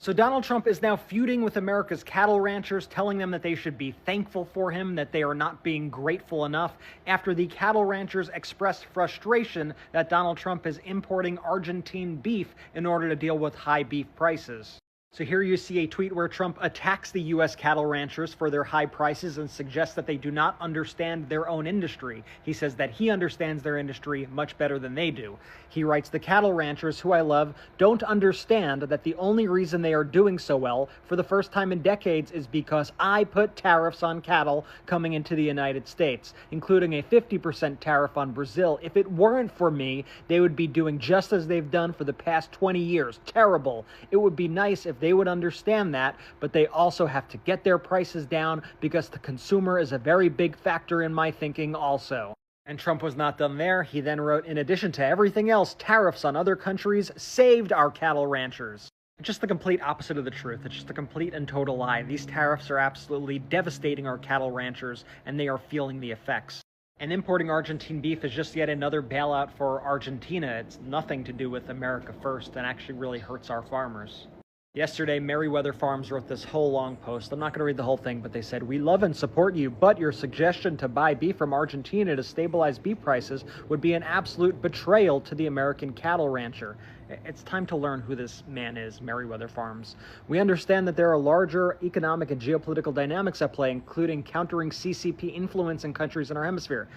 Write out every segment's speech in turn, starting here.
So Donald Trump is now feuding with America's cattle ranchers, telling them that they should be thankful for him, that they are not being grateful enough, after the cattle ranchers expressed frustration that Donald Trump is importing Argentine beef in order to deal with high beef prices. So here you see a tweet where Trump attacks the U.S. cattle ranchers for their high prices and suggests that they do not understand their own industry. He says that he understands their industry much better than they do. He writes, "The cattle ranchers, who I love, don't understand that the only reason they are doing so well for the first time in decades is because I put tariffs on cattle coming into the United States, including a 50% tariff on Brazil. If it weren't for me, they would be doing just as they've done for the past 20 years. Terrible. It would be nice if they would understand that, but they also have to get their prices down because the consumer is a very big factor in my thinking also." And Trump was not done there. He then wrote, "In addition to everything else, tariffs on other countries saved our cattle ranchers." It's just the complete opposite of the truth. It's just a complete and total lie. These tariffs are absolutely devastating our cattle ranchers, and they are feeling the effects. And importing Argentine beef is just yet another bailout for Argentina. It's nothing to do with America First and actually really hurts our farmers. Yesterday, Merriweather Farms wrote this whole long post. I'm not going to read the whole thing, but they said, "We love and support you, but your suggestion to buy beef from Argentina to stabilize beef prices would be an absolute betrayal to the American cattle rancher." It's time to learn who this man is, Merriweather Farms. "We understand that there are larger economic and geopolitical dynamics at play, including countering CCP influence in countries in our hemisphere.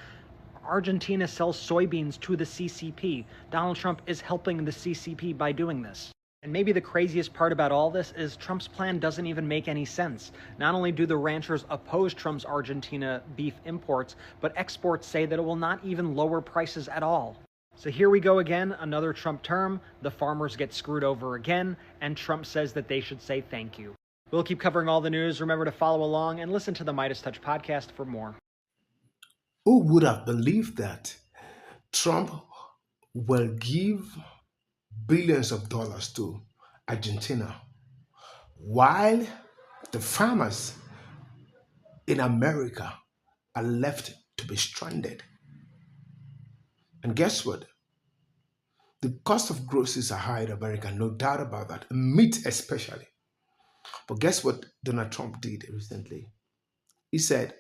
Argentina sells soybeans to the CCP. Donald Trump is helping the CCP by doing this." And maybe the craziest part about all this is Trump's plan doesn't even make any sense. Not only do the ranchers oppose Trump's Argentina beef imports, but experts say that it will not even lower prices at all. So here we go again, another Trump term. The farmers get screwed over again, and Trump says that they should say thank you. We'll keep covering all the news. Remember to follow along and listen to the Midas Touch podcast for more. Who would have believed that Trump will give billions of dollars to Argentina while the farmers in America are left to be stranded? And guess what? The cost of groceries are high in America, no doubt about that, meat especially. But guess what Donald Trump did recently? He said,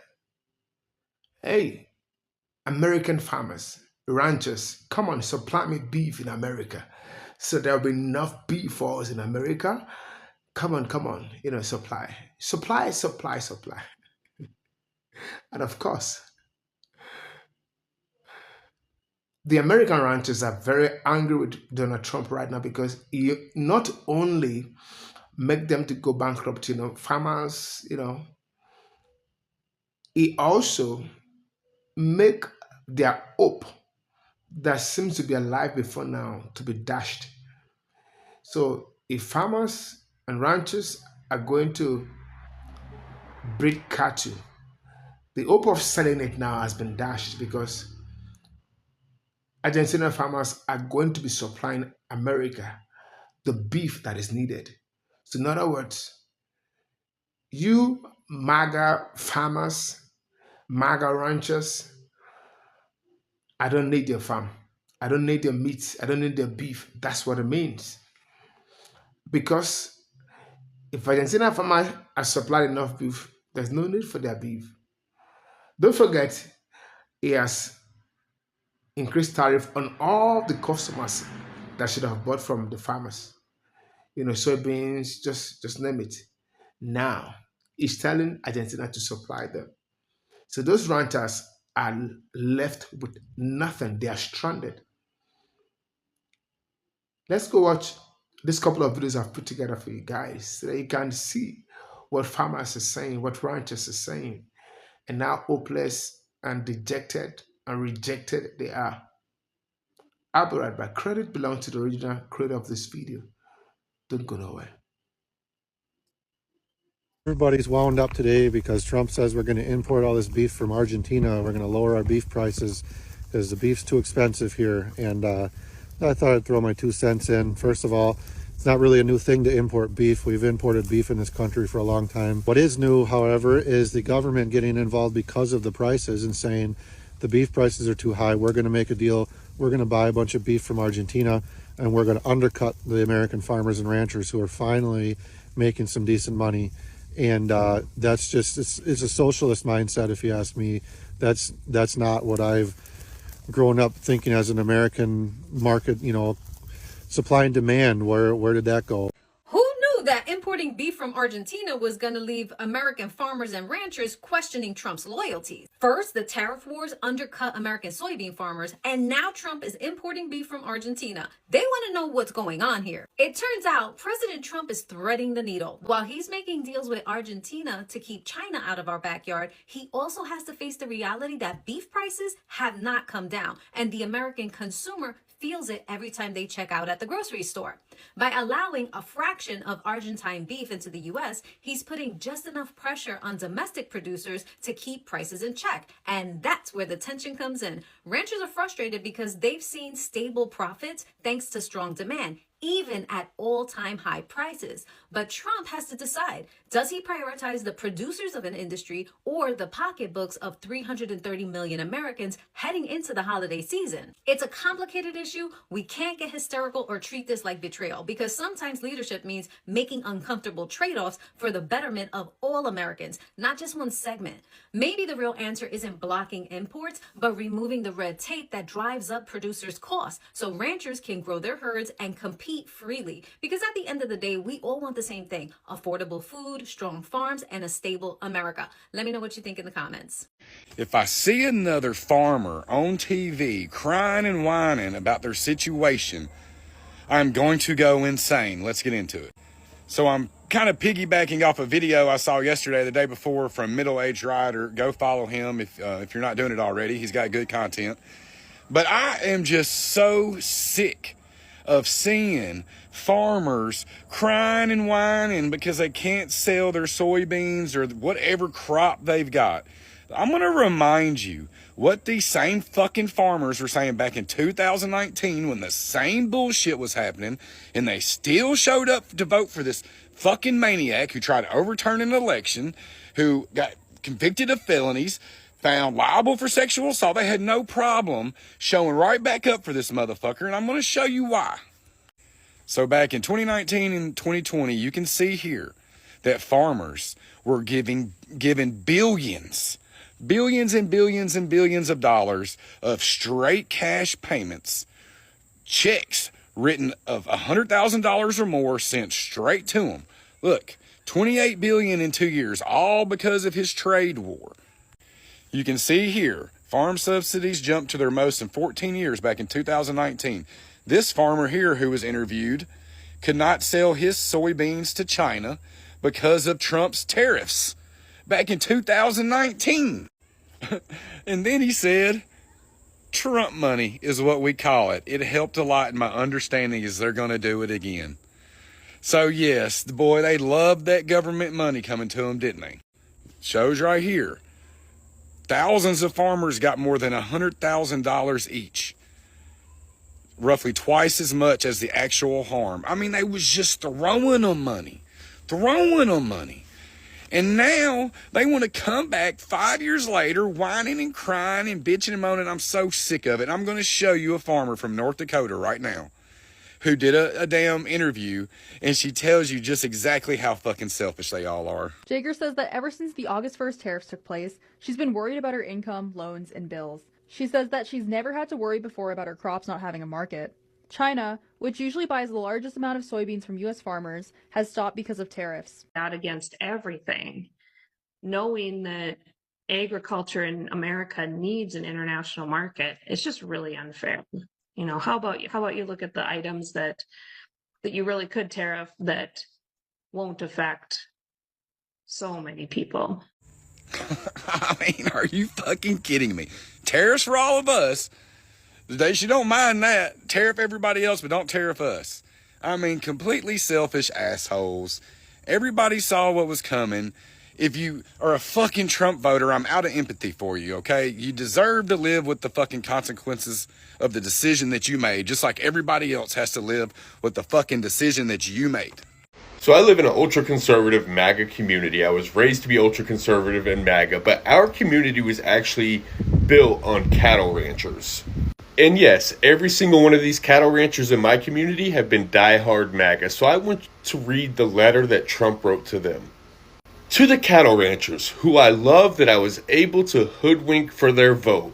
"Hey, American farmers, ranchers, come on, supply me beef in America. So there'll be enough beef for us in America. Come on, supply. Supply, supply, supply." And of course, the American ranchers are very angry with Donald Trump right now because he not only make them to go bankrupt, farmers, he also make their hope that seems to be alive before now to be dashed. So if farmers and ranchers are going to breed cattle, the hope of selling it now has been dashed because Argentina farmers are going to be supplying America the beef that is needed. So in other words, you MAGA farmers, MAGA ranchers, I don't need your farm. I don't need your meat. I don't need your beef. That's what it means. Because if Argentina farmers are supplied enough beef, there's no need for their beef. Don't forget, he has increased tariff on all the customers that should have bought from the farmers. Soybeans, just name it. Now, he's telling Argentina to supply them. So those ranchers are left with nothing. They are stranded. Let's go watch this couple of videos I've put together for you guys so that you can see what farmers are saying, what ranchers are saying, and how hopeless and dejected and rejected they are. I'll be right back. Credit belongs to the original creator of this video. Don't go nowhere. Everybody's wound up today because Trump says we're going to import all this beef from Argentina. We're going to lower our beef prices because the beef's too expensive here. And I thought I'd throw my 2 cents in. First of all, it's not really a new thing to import beef. We've imported beef in this country for a long time. What is new, however, is the government getting involved because of the prices and saying the beef prices are too high. We're going to make a deal. We're going to buy a bunch of beef from Argentina. and we're going to undercut the American farmers and ranchers who are finally making some decent money. And that's just, it's a socialist mindset, if you ask me. That's not what I've grown up thinking as an American market, you know, supply and demand. Where did that go? Who knew that importing beef from Argentina was going to leave American farmers and ranchers questioning Trump's loyalties? First, the tariff wars undercut American soybean farmers, and now Trump is importing beef from Argentina. They want to know what's going on here. It turns out President Trump is threading the needle. While he's making deals with Argentina to keep China out of our backyard, he also has to face the reality that beef prices have not come down, and the American consumer feels it every time they check out at the grocery store. By allowing a fraction of Argentine beef into the US, he's putting just enough pressure on domestic producers to keep prices in check. And that's where the tension comes in. Ranchers are frustrated because they've seen stable profits thanks to strong demand, even at all-time high prices. But Trump has to decide, does he prioritize the producers of an industry or the pocketbooks of 330 million Americans heading into the holiday season? It's a complicated issue. We can't get hysterical or treat this like betrayal, because sometimes leadership means making uncomfortable trade-offs for the betterment of all Americans, not just one segment. Maybe the real answer isn't blocking imports, but removing the red tape that drives up producers' costs so ranchers can grow their herds and compete freely. Because at the end of the day, we all want the same thing: affordable food, strong farms, and a stable America. Let me know what you think in the comments. If I see another farmer on TV crying and whining about their situation, I'm going to go insane. Let's get into it. So I'm kind of piggybacking off a video I saw yesterday, the day before, from Middle Aged Rider. Go follow him if you're not doing it already. He's got good content. But I am just so sick of seeing farmers crying and whining because they can't sell their soybeans or whatever crop they've got. I'm going to remind you what these same fucking farmers were saying back in 2019 when the same bullshit was happening, and they still showed up to vote for this fucking maniac who tried to overturn an election, who got convicted of felonies, found liable for sexual assault. They had no problem showing right back up for this motherfucker, and I'm going to show you why. So back in 2019 and 2020, you can see here that farmers were given billions and billions and billions of dollars of straight cash payments, checks written of $100,000 or more sent straight to them. Look, $28 billion in 2 years, all because of his trade war. You can see here, farm subsidies jumped to their most in 14 years back in 2019. This farmer here who was interviewed could not sell his soybeans to China because of Trump's tariffs back in 2019. And then he said, Trump money is what we call it. It helped a lot, and my understanding is they're going to do it again. So yes, boy, they loved that government money coming to them, didn't they? Shows right here. Thousands of farmers got more than $100,000 each. Roughly twice as much as the actual harm. I mean, they was just throwing them money. And now they want to come back 5 years later, whining and crying and bitching and moaning. I'm so sick of it. I'm going to show you a farmer from North Dakota right now who did a damn interview, and she tells you just exactly how fucking selfish they all are. Jager says that ever since the August 1st tariffs took place, she's been worried about her income, loans, and bills. She says that she's never had to worry before about her crops not having a market. China, which usually buys the largest amount of soybeans from U.S. farmers, has stopped because of tariffs. Out against everything, knowing that agriculture in America needs an international market, it's just really unfair. You know, how about you look at the items that you really could tariff that won't affect so many people? I mean, are you fucking kidding me? Tariffs for all of us. She don't mind that. Tariff everybody else, but don't tariff us. I mean, completely selfish assholes. Everybody saw what was coming. If you are a fucking Trump voter, I'm out of empathy for you, okay? You deserve to live with the fucking consequences of the decision that you made, just like everybody else has to live with the fucking decision that you made. So I live in an ultra-conservative MAGA community. I was raised to be ultra-conservative and MAGA, but our community was actually built on cattle ranchers. And yes, every single one of these cattle ranchers in my community have been diehard MAGA, so I want to read the letter that Trump wrote to them. To the cattle ranchers, who I love that I was able to hoodwink for their vote,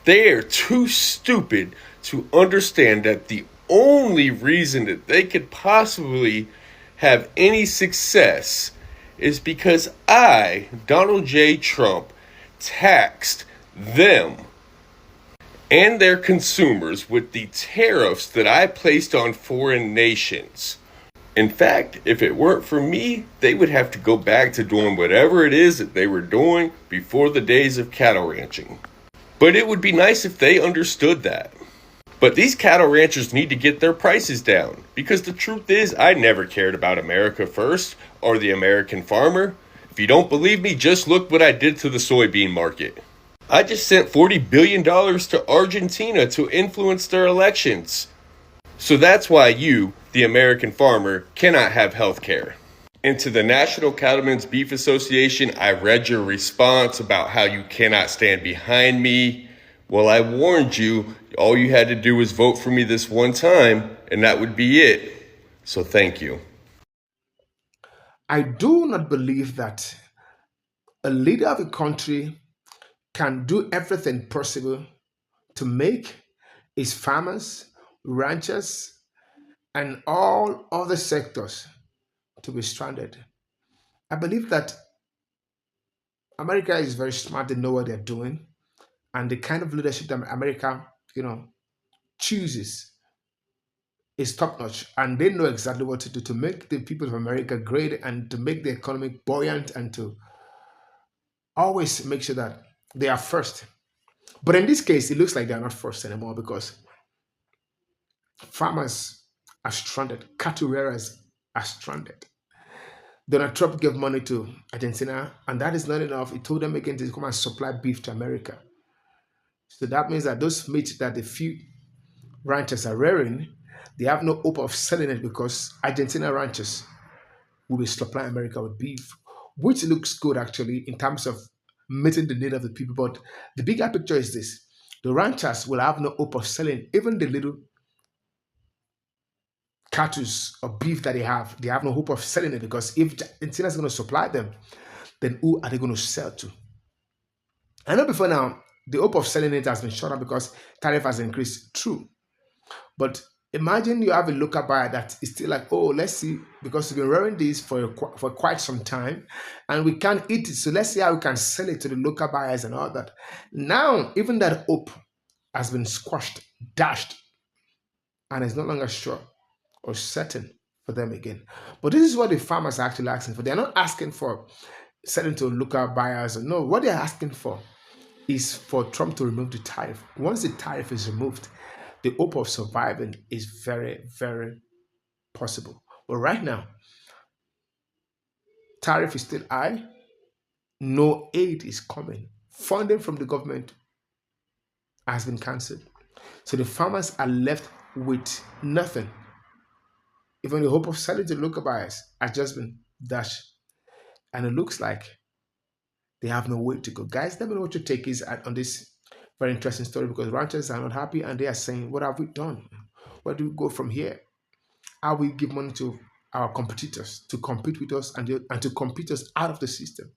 they are too stupid to understand that the only reason that they could possibly have any success is because I, Donald J. Trump, taxed them and their consumers with the tariffs that I placed on foreign nations. In fact, if it weren't for me, they would have to go back to doing whatever it is that they were doing before the days of cattle ranching. But it would be nice if they understood that. But these cattle ranchers need to get their prices down, because the truth is, I never cared about America first or the American farmer. If you don't believe me, just look what I did to the soybean market. I just sent $40 billion to Argentina to influence their elections. So that's why you, the American farmer, cannot have health care. And to the National Cattlemen's Beef Association, I read your response about how you cannot stand behind me. Well, I warned you, all you had to do was vote for me this one time, and that would be it. So thank you. I do not believe that a leader of a country can do everything possible to make its farmers, ranchers, and all other sectors to be stranded. I believe that America is very smart. They know what they're doing, and the kind of leadership that America, chooses is top notch, and they know exactly what to do to make the people of America great and to make the economy buoyant and to always make sure that they are first. But in this case, it looks like they are not first anymore because farmers are stranded, cattle rearers are stranded. Donald Trump gave money to Argentina, and that is not enough. He told them again to come and supply beef to America. So that means that those meat that the few ranchers are rearing, they have no hope of selling it because Argentina ranchers will be supplying America with beef, which looks good actually in terms of meeting the need of the people. But the bigger picture is this: the ranchers will have no hope of selling even the little cattle or beef that they have. They have no hope of selling it because if Argentina is going to supply them, then who are they going to sell to? I know before now the hope of selling it has been shut down because tariff has increased. True, but imagine you have a local buyer that is still like, oh, let's see, because we've been rearing this for quite some time and we can't eat it. So let's see how we can sell it to the local buyers and all that. Now, even that hope has been squashed, dashed, and is no longer sure or certain for them again. But this is what the farmers are actually asking for. They're not asking for selling to local buyers. No, what they're asking for is for Trump to remove the tariff. Once the tariff is removed, the hope of surviving is very, very possible. But right now, tariff is still high. No aid is coming. Funding from the government has been cancelled. So the farmers are left with nothing. Even the hope of selling to local buyers has just been dashed. And it looks like they have no way to go. Guys, let me know what your take is on this very interesting story, because ranchers are not happy and they are saying, what have we done? Where do we go from here? How we give money to our competitors to compete with us and to compete us out of the system?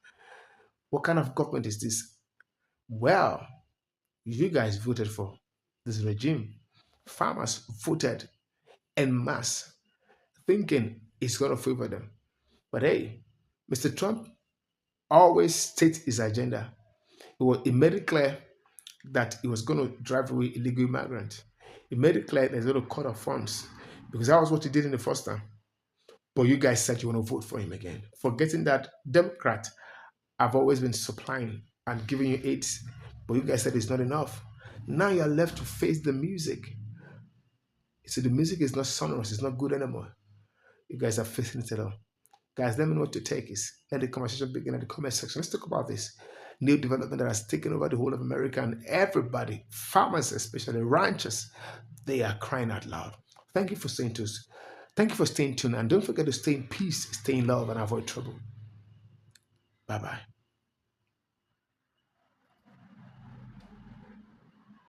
What kind of government is this? Well, you guys voted for this regime. Farmers voted en masse, thinking it's going to favor them. But hey, Mr. Trump always states his agenda. He made it clear that he was going to drive away illegal immigrants. He made it clear that he's going to cut off funds, because that was what he did in the first time. But you guys said you want to vote for him again, forgetting that Democrats have always been supplying and giving you aid. But you guys said it's not enough. Now you're left to face the music. So the music is not sonorous, it's not good anymore. You guys are facing it all. Guys, let me know what your take is. Let the conversation begin in the comment section. Let's talk about this new development that has taken over the whole of America, and everybody, farmers especially, ranchers, they are crying out loud. Thank you for staying tuned. Thank you for staying tuned, and don't forget to stay in peace, stay in love, and avoid trouble. Bye-bye.